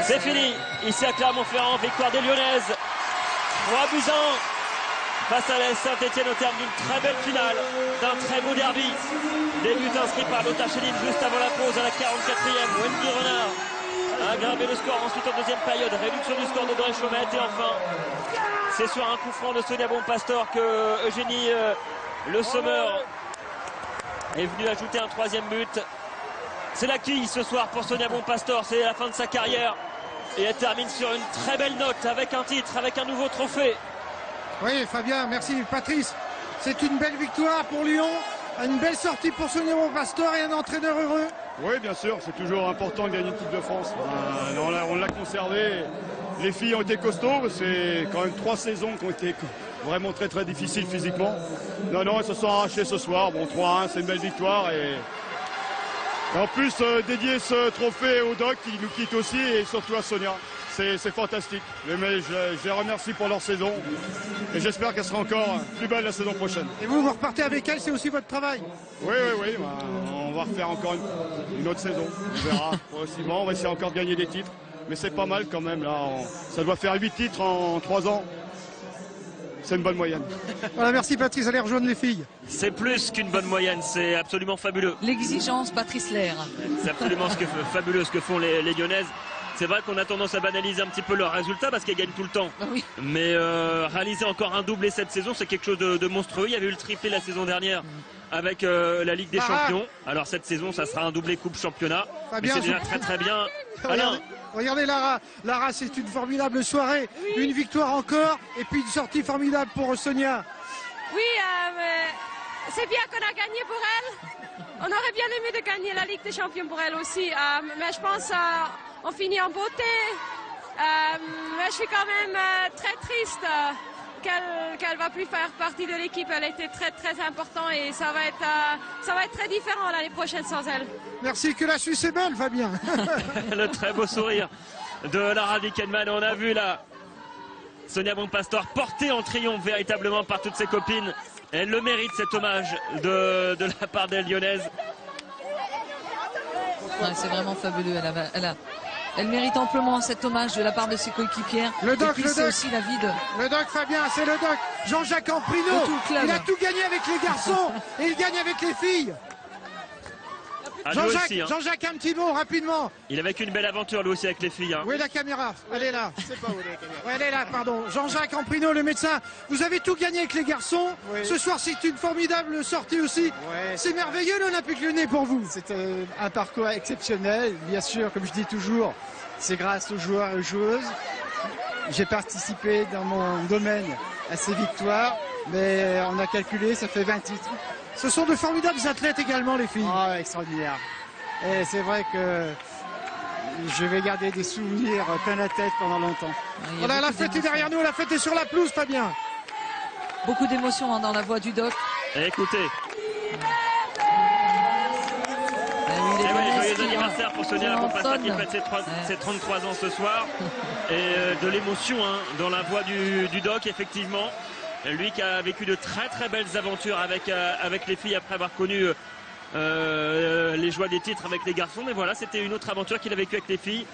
C'est fini, ici à Clermont-Ferrand, victoire des Lyonnaises. 3-1 face à l'AS Saint-Etienne au terme d'une très belle finale, d'un très beau derby. Des buts inscrits par Lothar Schelin juste avant la pause à la 44e. Wendy Renard a aggravé le score ensuite en deuxième période. Réduction du score de Dre Chaumette et enfin, c'est sur un coup franc de Sonia Bonpastor que Eugénie Le Sommer est venue ajouter un troisième but. C'est la quille ce soir pour Sonia Bonpastor, c'est la fin de sa carrière. Et elle termine sur une très belle note avec un titre, avec un nouveau trophée. Oui, Fabien, merci. Patrice, c'est une belle victoire pour Lyon, une belle sortie pour Sonia Bonpastor et un entraîneur heureux. Oui, bien sûr, c'est toujours important de gagner une Coupe de France. On l'a conservé. Les filles ont été costauds, c'est quand même 3 saisons qui ont été vraiment très très difficiles physiquement. Non, elles se sont arrachées ce soir. Bon, 3-1, c'est une belle victoire. Et en plus, dédier ce trophée au Doc qui nous quitte aussi et surtout à Sonia. C'est fantastique. Mais je les remercie pour leur saison et j'espère qu'elle sera encore plus belle la saison prochaine. Et vous repartez avec elle, c'est aussi votre travail? Oui, on va refaire encore une autre saison. On verra progressivement. On va essayer encore de gagner des titres. Mais c'est pas mal quand même. Là, ça doit faire 8 titres en 3 ans. C'est une bonne moyenne. Voilà, merci Patrice, allez rejoindre les filles. C'est plus qu'une bonne moyenne, c'est absolument fabuleux. L'exigence, Patrice Lair. C'est absolument fabuleux ce que font les Lyonnaises. C'est vrai qu'on a tendance à banaliser un petit peu leurs résultats parce qu'elles gagnent tout le temps. Oui. Mais réaliser encore un doublé cette saison, c'est quelque chose de monstrueux. Il y avait eu le triplé la saison dernière avec la Ligue des Champions. Alors cette saison, ça sera un doublé Coupe Championnat. Mais c'est déjà très très bien. Alain. Regardez Lara. Lara, c'est une formidable soirée. Oui. Une victoire encore et puis une sortie formidable pour Sonia. Oui, c'est bien qu'on a gagné pour elle. On aurait bien aimé de gagner la Ligue des Champions pour elle aussi. Mais je pense qu'on finit en beauté. Mais je suis quand même très triste qu'elle va plus faire partie de l'équipe. Elle était très très importante et ça va être très différent l'année prochaine sans elle. Merci, que la Suisse est belle, Fabien. Le très beau sourire de Lara Wickenmann. On a vu là Sonia Bonpastor portée en triomphe véritablement par toutes ses copines. Elle le mérite, cet hommage de la part des Lyonnaises. Ouais, c'est vraiment fabuleux. Elle mérite amplement cet hommage de la part de ses coéquipières. Le Doc, c'est aussi la vie de... Le Doc, Fabien, c'est le Doc. Jean-Jacques Amprino, il a tout gagné avec les garçons et il gagne avec les filles. Jean-Jacques, un petit mot rapidement. Il a vécu une belle aventure lui aussi avec les filles. Où est la caméra? Elle est là. Je sais pas où est la caméra. Ouais, elle est là, pardon. Jean-Jacques Amprino, le médecin. Vous avez tout gagné avec les garçons. Oui. Ce soir, c'est une formidable sortie aussi. Ouais. C'est merveilleux l'Olympique Lyonnais pour vous. C'est un parcours exceptionnel. Bien sûr, comme je dis toujours, c'est grâce aux joueurs et aux joueuses. J'ai participé dans mon domaine à ces victoires, mais on a calculé, ça fait 20 titres. Ce sont de formidables athlètes également, les filles. Oh, extraordinaire. Et c'est vrai que je vais garder des souvenirs plein la tête pendant longtemps. Voilà, la fête est derrière nous, la fête est sur la pelouse, Fabien. Beaucoup d'émotions dans la voix du Doc. Écoutez. Joyeux anniversaire pour Sonia Bonpastor qui fête ses 33 ans ce soir. Et de l'émotion dans la voix du Doc, effectivement. Lui qui a vécu de très très belles aventures avec les filles après avoir connu les joies des titres avec les garçons. Mais voilà, c'était une autre aventure qu'il a vécue avec les filles.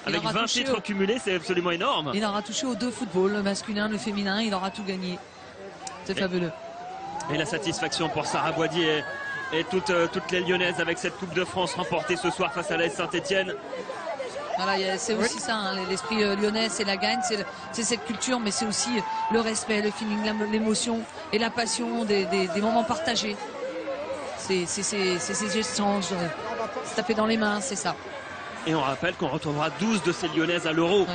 Avec 20 titres cumulés, c'est absolument énorme. Il aura touché aux 2 footballs, le masculin, le féminin. Il aura tout gagné. C'est fabuleux. Et la satisfaction pour Sarah Boisdier et toutes les Lyonnaises avec cette Coupe de France remportée ce soir face à l'AS Saint-Etienne. Voilà, c'est aussi ça, l'esprit lyonnais, c'est la gagne, c'est cette culture, mais c'est aussi le respect, le feeling, l'émotion et la passion des moments partagés. C'est ces échanges, se taper dans les mains, c'est ça. Et on rappelle qu'on retrouvera 12 de ces Lyonnaises à l'Euro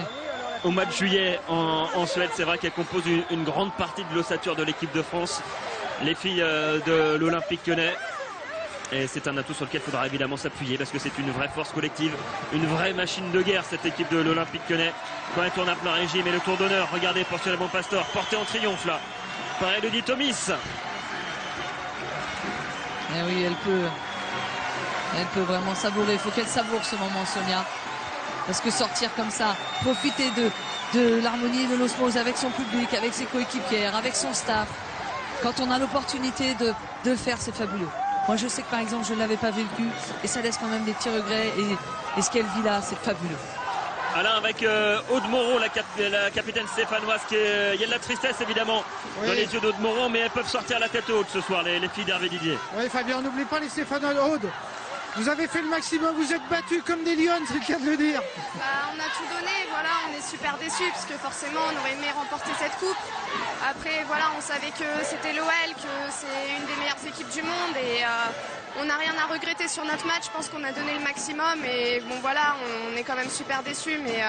au mois de juillet en Suède. C'est vrai qu'elles composent une grande partie de l'ossature de l'équipe de France, les filles de l'Olympique Lyonnais. Et c'est un atout sur lequel il faudra évidemment s'appuyer parce que c'est une vraie force collective, une vraie machine de guerre cette équipe de l'Olympique Lyonnais. Quand elle tourne à plein régime et le tour d'honneur, regardez pour Sonia Bonpastor, portée en triomphe là, par Elodie Thomis. Et oui, elle peut vraiment savourer, il faut qu'elle savoure ce moment, Sonia. Parce que sortir comme ça, profiter de l'harmonie, de l'osmose avec son public, avec ses coéquipières, avec son staff. Quand on a l'opportunité de le faire, c'est fabuleux. Moi, je sais que par exemple, je ne l'avais pas vécu et ça laisse quand même des petits regrets. Et ce qu'elle vit là, c'est fabuleux. Alain, avec Aude Moreau, la capitaine stéphanoise, il y a de la tristesse évidemment dans les yeux d'Aude Moreau, mais elles peuvent sortir la tête haute ce soir, les filles d'Hervé Didier. Oui, Fabien, n'oublie pas les Stéphanois. Aude, vous avez fait le maximum, vous êtes battus comme des lions, c'est le cas de le dire. On a tout donné, voilà, on est super déçus parce que forcément on aurait aimé remporter cette coupe. Après, voilà, on savait que c'était l'OL, que c'est une des meilleures équipes du monde et on n'a rien à regretter sur notre match. Je pense qu'on a donné le maximum et bon voilà, on est quand même super déçus, mais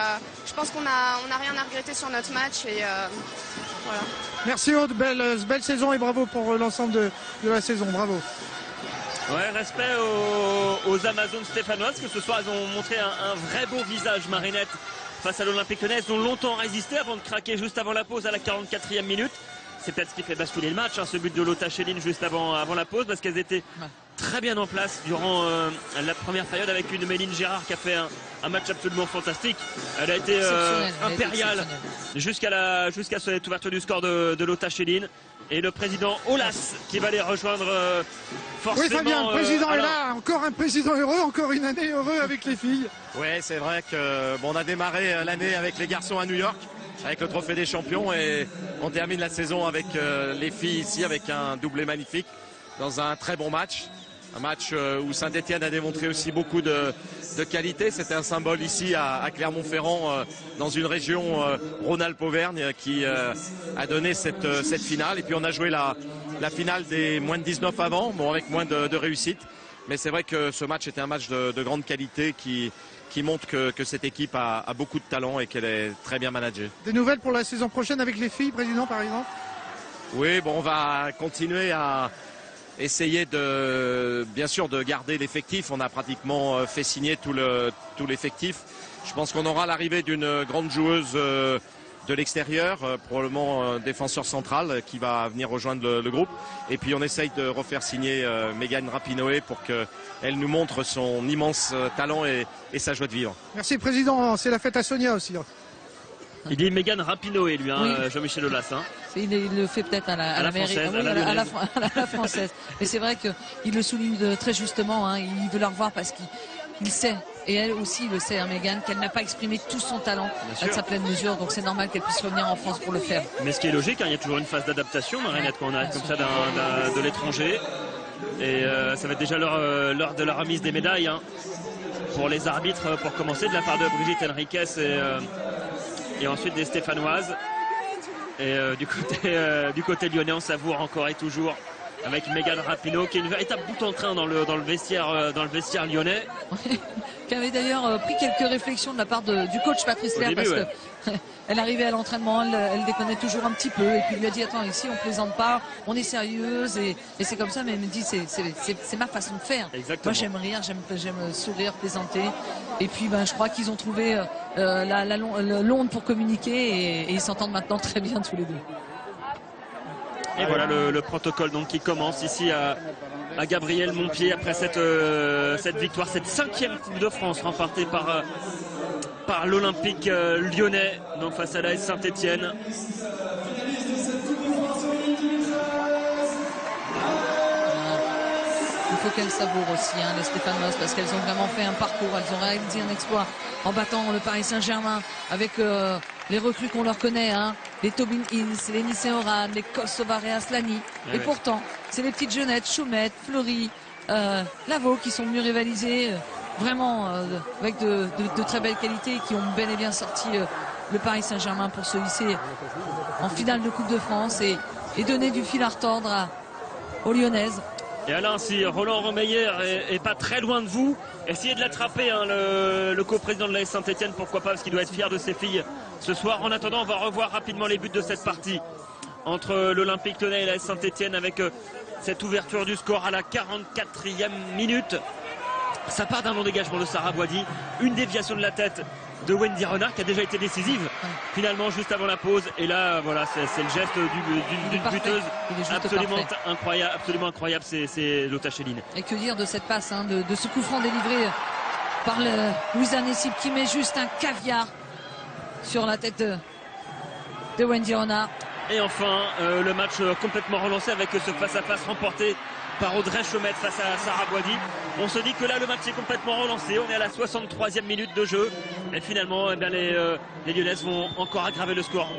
je pense qu'on a rien à regretter sur notre match et voilà. Merci Aude, belle saison et bravo pour l'ensemble de la saison, bravo. Ouais, respect aux Amazones stéphanoises, que ce soir elles ont montré un vrai beau visage, Marinette, face à l'Olympique Lyonnais. Elles ont longtemps résisté avant de craquer juste avant la pause à la 44e minute. C'est peut-être ce qui fait basculer le match, hein, ce but de Lotta Schelin juste avant la pause, parce qu'elles étaient très bien en place durant la première période avec une Méline Gérard qui a fait un match absolument fantastique. Elle a été impériale jusqu'à cette ouverture du score de Lotta Schelin. Et le président Olas qui va les rejoindre forcément. Oui Fabien, le président est là, encore un président heureux, encore une année heureux avec les filles. Oui, c'est vrai que on a démarré l'année avec les garçons à New York, avec le trophée des champions, et on termine la saison avec les filles ici avec un doublé magnifique dans un très bon match. Un match où Saint-Etienne a démontré aussi beaucoup de qualité. C'était un symbole ici à Clermont-Ferrand, dans une région Rhône-Alpes-Auvergne, qui a donné cette finale. Et puis on a joué la finale des moins de 19 avant, bon, avec moins de réussite. Mais c'est vrai que ce match était un match de grande qualité qui montre que cette équipe a beaucoup de talent et qu'elle est très bien managée. Des nouvelles pour la saison prochaine avec les filles, président, par exemple? Oui, bon, on va continuer à essayer bien sûr de garder l'effectif. On a pratiquement fait signer tout l'effectif. Je pense qu'on aura l'arrivée d'une grande joueuse de l'extérieur, probablement un défenseur central qui va venir rejoindre le groupe. Et puis on essaye de refaire signer Megan Rapinoe pour qu'elle nous montre son immense talent et sa joie de vivre. Merci président, c'est la fête à Sonia aussi. Il dit Megan Rapinoe, lui, hein, oui. Jean-Michel Aulas. Hein. Il le fait peut-être à la mairie, à la française. Mais c'est vrai qu'il le souligne très justement. Hein, il veut la revoir parce qu'il sait, et elle aussi le sait, hein, Megan, qu'elle n'a pas exprimé tout son talent à sa pleine mesure. Donc c'est normal qu'elle puisse revenir en France pour le faire. Mais ce qui est logique, hein, il y a toujours une phase d'adaptation, Marinette, quand on arrive comme ça de l'étranger. Et ça va être déjà l'heure de la remise des médailles. Hein, pour les arbitres, pour commencer, de la part de Brigitte Henriquez et ensuite des Stéphanoises. Et du côté lyonnais, on savoure encore et toujours avec Megan Rapinoe, qui est une véritable bout en train dans le vestiaire lyonnais. Qui avait d'ailleurs pris quelques réflexions de la part du coach Patrice Lair, parce que elle arrivait à l'entraînement, elle déconnait toujours un petit peu, et puis il lui a dit attends, ici on plaisante pas, on est sérieuse, et c'est comme ça. Mais elle me dit c'est ma façon de faire. Exactement. Moi j'aime rire, j'aime sourire, plaisanter, et puis je crois qu'ils ont trouvé l'onde pour communiquer, et ils s'entendent maintenant très bien tous les deux. Et voilà le protocole donc qui commence ici à Gabriel Montpied après cette victoire, cette 5e Coupe de France remportée par l'Olympique lyonnais, donc face à l'AS Saint-Etienne. Il faut qu'elles savourent aussi, hein, les Stéphanoises, parce qu'elles ont vraiment fait un parcours, elles ont réalisé un exploit en battant le Paris Saint-Germain avec les recrues qu'on leur connaît, hein, les Tobin Ince, les Nice Oran, les Kosovare Aslani. Et oui. Pourtant, c'est les petites jeunettes, Choumette, Fleury, Lavaux qui sont venus rivaliser vraiment avec de très belles qualités et qui ont bel et bien sorti le Paris Saint-Germain pour se hisser en finale de Coupe de France et donner du fil à retordre aux Lyonnaises. Et Alain, si Roland Romeyer est pas très loin de vous, essayez de l'attraper, hein, le co-président de l'AS Saint-Etienne, pourquoi pas, parce qu'il doit être fier de ses filles ce soir. En attendant, on va revoir rapidement les buts de cette partie entre l'Olympique Lyonnais et l'AS Saint-Etienne avec cette ouverture du score à la 44e minute. Ça part d'un long dégagement de Sarah Boidi, une déviation de la tête de Wendy Renard qui a déjà été décisive finalement juste avant la pause. Et là voilà, c'est le geste d'une buteuse absolument incroyable, c'est Lotta Schelin. Et que dire de cette passe, hein, de ce coup franc délivré par Louisa Nessib qui met juste un caviar sur la tête de Wendy Renard. Et enfin le match complètement relancé avec ce face-à-face remporté par Audrey Chaumette face à Sarah Boidi. On se dit que là le match est complètement relancé. On est à la 63e minute de jeu. Et finalement, eh bien, les Lyonnaises vont encore aggraver le score.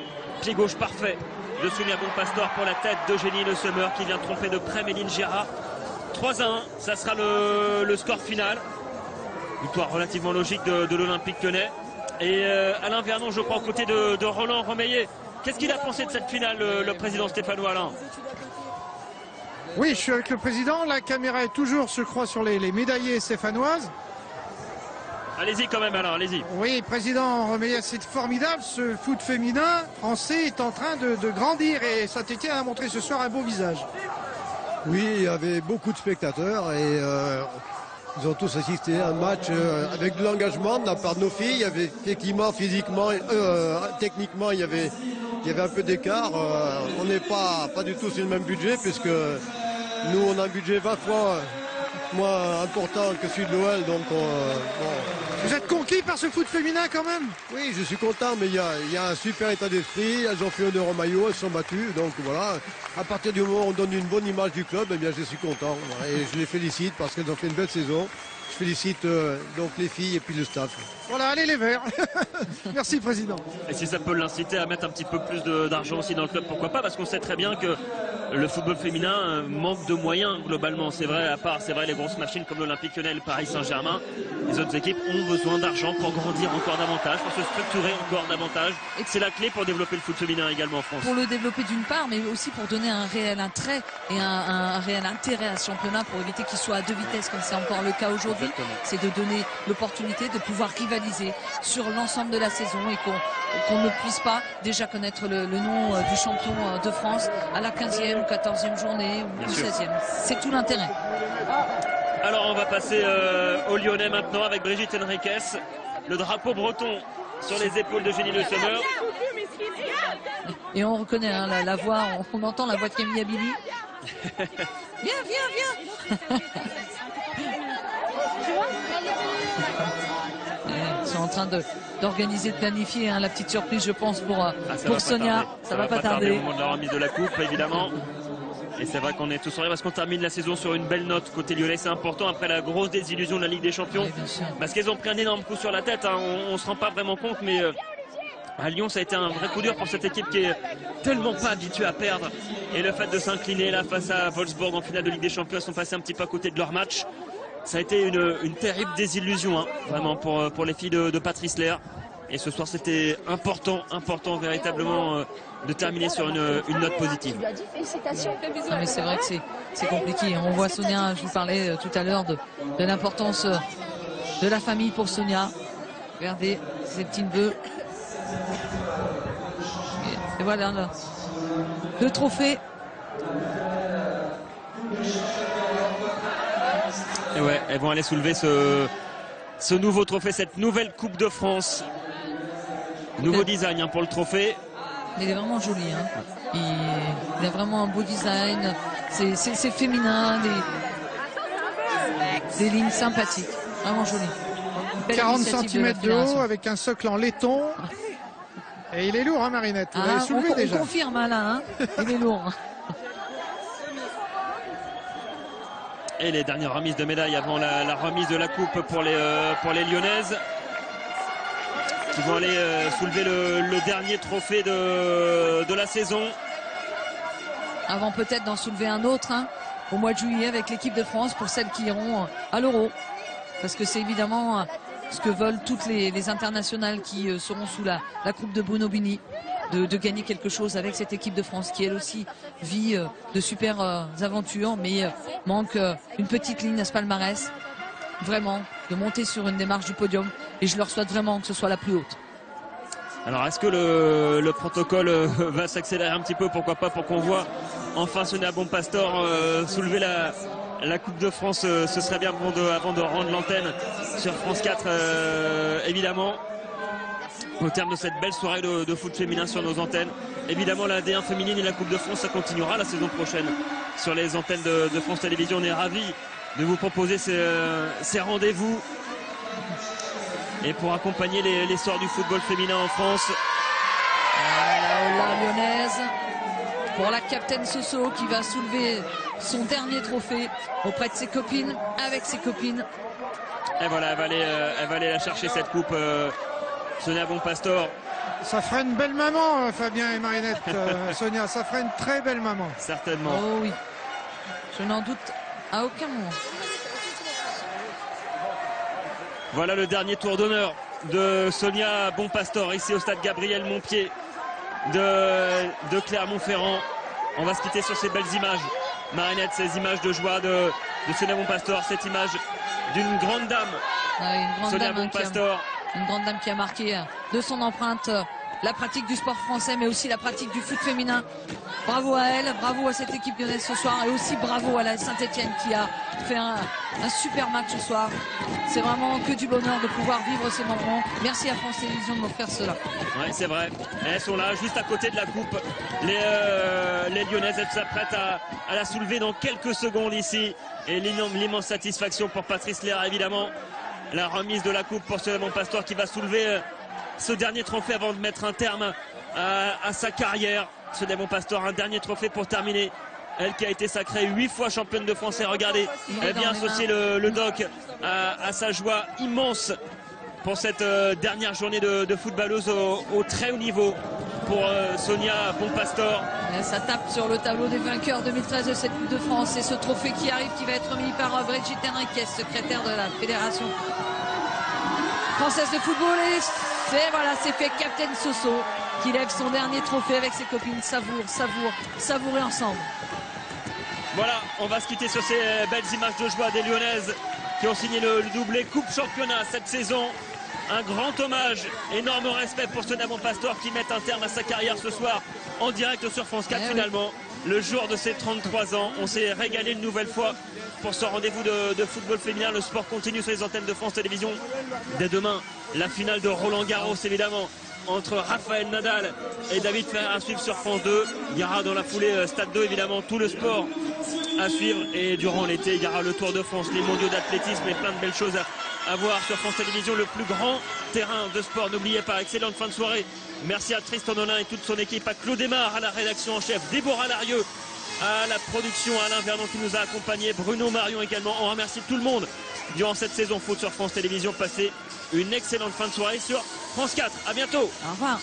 Pied gauche parfait de Sonia Bonpastor pour la tête d'Eugénie Le Sommer qui vient tromper de près Méline Gérard. 3-1, ça sera le score final. Victoire relativement logique de l'Olympique Lyonnais. Et Alain Vernon, je crois, aux côtés de Roland Romeillet. Qu'est-ce qu'il a pensé de cette finale, le président stéphanois, Alain? Oui, je suis avec le président. La caméra est toujours, je crois, sur les médaillés stéphanoises. Allez-y quand même, Alain, allez-y. Oui, président Romeillet, c'est formidable. Ce foot féminin français est en train de grandir et Saint-Étienne a montré ce soir un beau visage. Oui, il y avait beaucoup de spectateurs et ils ont tous assisté à un match avec de l'engagement de la part de nos filles. Il y avait effectivement, physiquement, techniquement, il y avait un peu d'écart. On n'est pas du tout sur le même budget puisque nous, on a un budget 20 fois moins important que celui de l'OL. Donc, bon. Vous êtes conquis par ce foot féminin quand même? Oui, je suis content, mais il y a un super état d'esprit. Elles ont fait honneur au maillot, elles sont battues. Donc voilà, à partir du moment où on donne une bonne image du club, eh bien, je suis content. Et je les félicite parce qu'elles ont fait une belle saison. Je félicite donc les filles et puis le staff. Voilà, allez les Verts. Merci, président. Et si ça peut l'inciter à mettre un petit peu plus d'argent aussi dans le club, pourquoi pas? Parce qu'on sait très bien que le football féminin manque de moyens globalement. C'est vrai, à part les grosses machines comme l'Olympique Lyonnais, le Paris Saint-Germain, les autres équipes ont besoin d'argent pour grandir encore davantage, pour se structurer encore davantage. Et c'est la clé pour développer le foot féminin également en France. Pour le développer d'une part, mais aussi pour donner un réel attrait et un réel intérêt à ce championnat pour éviter qu'il soit à deux vitesses comme c'est encore le cas aujourd'hui. C'est de donner l'opportunité de pouvoir rivaliser sur l'ensemble de la saison et qu'on ne puisse pas déjà connaître le nom du champion de France à la 15e ou 14e journée ou 16e. C'est tout l'intérêt. Alors on va passer aux Lyonnais maintenant avec Brigitte Henriques. Le drapeau breton sur les épaules de Jenny Le Sommer. Et on reconnaît hein, la voix, on entend la voix de Camille Abili. Viens. Ils sont en train d'organiser, de planifier hein, la petite surprise, je pense, pour Sonia. Ça va pas tarder. Au moment de la remise de la coupe, évidemment. Et c'est vrai qu'on est tous en parce qu'on termine la saison sur une belle note côté lyonnais. C'est important après la grosse désillusion de la Ligue des Champions. Oui, parce qu'elles ont pris un énorme coup sur la tête. Hein. On ne se rend pas vraiment compte, mais à Lyon, ça a été un vrai coup dur pour cette équipe qui est tellement pas habituée à perdre. Et le fait de s'incliner là face à Wolfsburg en finale de Ligue des Champions, elles sont passées un petit peu à côté de leur match. Ça a été une terrible désillusion, hein, vraiment, pour les filles de Patrice Lair. Et ce soir, c'était important véritablement de terminer sur une note positive. Non, mais c'est vrai que c'est compliqué. On voit Sonia, je vous parlais tout à l'heure de l'importance de la famille pour Sonia. Regardez ces petits neveux. Et voilà le trophée. Et ouais, elles vont aller soulever ce nouveau trophée, cette nouvelle Coupe de France. Nouveau design hein, pour le trophée. Il est vraiment joli. Hein. Il a vraiment un beau design. C'est féminin, des lignes sympathiques. Vraiment joli. 40 cm de haut avec un socle en laiton. Et il est lourd, hein, Marinette. Vous l'avez soulevé déjà. On confirme hein, là. Hein. Il est lourd. Et les dernières remises de médailles avant la remise de la coupe pour les Lyonnaises qui vont aller soulever le dernier trophée de la saison. Avant peut-être d'en soulever un autre hein, au mois de juillet avec l'équipe de France pour celles qui iront à l'Euro. Parce que c'est évidemment ce que veulent toutes les internationales qui seront sous la coupe de Bruno Bini. De gagner quelque chose avec cette équipe de France qui elle aussi vit de super aventures mais manque une petite ligne à ce palmarès, vraiment de monter sur une démarche du podium et je leur souhaite vraiment que ce soit la plus haute. Alors est-ce que le protocole va s'accélérer un petit peu, pourquoi pas, pour qu'on voit enfin Sonia Bonpastor soulever la Coupe de France, ce serait bien avant de rendre l'antenne sur France 4 évidemment. Au terme de cette belle soirée de foot féminin sur nos antennes. Évidemment, la D1 féminine et la Coupe de France, ça continuera la saison prochaine sur les antennes de France Télévisions. On est ravis de vous proposer ces rendez-vous. Et pour accompagner l'essor du football féminin en France. La lyonnaise pour la capitaine Soso qui va soulever son dernier trophée auprès de ses copines, avec ses copines. Et voilà, elle va aller la chercher cette coupe, Sonia Bonpastor. Ça ferait une belle maman, Fabien et Marinette, Sonia. Ça ferait une très belle maman. Certainement. Oh oui, je n'en doute à aucun moment. Voilà le dernier tour d'honneur de Sonia Bonpastor ici au stade Gabriel Montpied de Clermont-Ferrand. On va se quitter sur ces belles images. Marinette, ces images de joie de Sonia Bonpastor, cette image d'une grande dame. Sonia Bonpastor. Une grande dame qui a marqué de son empreinte la pratique du sport français, mais aussi la pratique du foot féminin. Bravo à elle, bravo à cette équipe lyonnaise ce soir, et aussi bravo à la Saint-Etienne qui a fait un super match ce soir. C'est vraiment que du bonheur de pouvoir vivre ces moments. Merci à France Télévisions de m'offrir cela. Oui, c'est vrai. Elles sont là, juste à côté de la coupe. Les Lyonnaises, elles s'apprêtent à la soulever dans quelques secondes ici. Et l'immense satisfaction pour Patrice Léa, évidemment. La remise de la coupe pour Sonia Bonpastor qui va soulever ce dernier trophée avant de mettre un terme à sa carrière. Sonia Bonpastor, un dernier trophée pour terminer. Elle qui a été sacrée 8 fois championne de France. Et regardez, elle vient associer le doc à sa joie immense pour cette dernière journée de footballeuse au très haut niveau pour Sonia Bonpastor. Ça tape sur le tableau des vainqueurs 2013 de cette Coupe de France. Et ce trophée qui arrive, qui va être remis par Brigitte Henriquez, secrétaire de la Fédération française de football. Et c'est fait Captain Soso qui lève son dernier trophée avec ses copines. Savourez ensemble. Voilà, on va se quitter sur ces belles images de joie des Lyonnaises qui ont signé le doublé Coupe Championnat cette saison. Un grand hommage, énorme respect pour Sonia Bonpastor qui met un terme à sa carrière ce soir en direct sur France 4 finalement. Le jour de ses 33 ans, on s'est régalé une nouvelle fois pour ce rendez-vous de football féminin. Le sport continue sur les antennes de France Télévisions. Dès demain, la finale de Roland Garros évidemment entre Rafael Nadal et David Ferrer à suivre sur France 2. Il y aura dans la foulée Stade 2 évidemment tout le sport à suivre, et durant l'été il y aura le Tour de France, les mondiaux d'athlétisme et plein de belles choses à voir sur France Télévisions, le plus grand terrain de sport. N'oubliez pas, excellente fin de soirée. Merci à Tristan Nolin et toute son équipe, à Claude Aymar à la rédaction en chef, Déborah Larieux à la production, Alain Vernon qui nous a accompagnés, Bruno Marion également. On remercie tout le monde durant cette saison foot sur France Télévisions. Passez une excellente fin de soirée sur France 4. À bientôt. Au revoir.